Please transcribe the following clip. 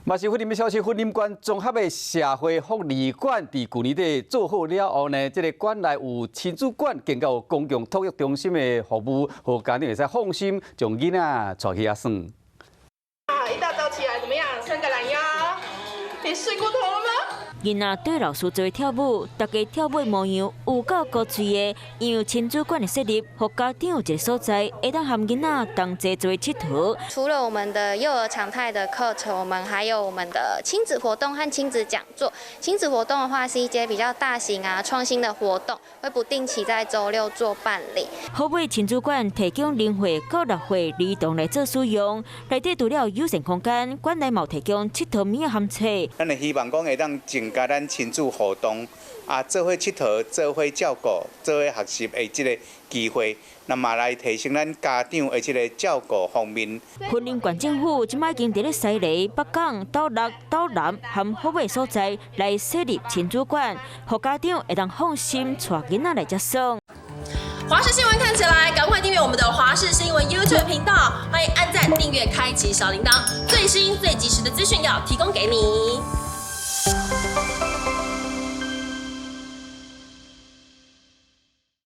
嘛是云林的消息，云林县综合的社会福利馆伫去年底做好了后呢，这个馆内有亲子馆，建到公共托育中心的服务，和家长会使放心将囡仔带去遐耍。一大早起来怎么样？伸个懒腰，你睡过头了吗？囡仔对老师做跳舞，大家跳舞模样有够高趣的，因为亲子馆的设立，和家长有一个所在，会当和囡仔同齐做佚佗。除了我们的幼儿常态的课程，我们还有我们的亲子活动和亲子讲座。亲子活动的话，是一些比较大型创新的活动，会不定期在周六做办理。好为亲子馆提供0岁到6岁儿童来做使用，内底除了有限空间，馆内嘛提供佚佗物含册。咱会希望讲会当增加咱亲子互动做伙佚佗、做伙照顾、做伙学习的这个机会，那么来提升咱家长的这个照顾方面。云林县政府即摆已经伫咧西里、北港、斗六、斗南和好尾所在来设立亲子馆，让家长会当放心带囡仔来接送。华视新闻看起来，赶快订阅我们的华视新闻 YouTube 频道，欢迎按赞、订阅、开启小铃铛，最新最及时的资讯要提供给你。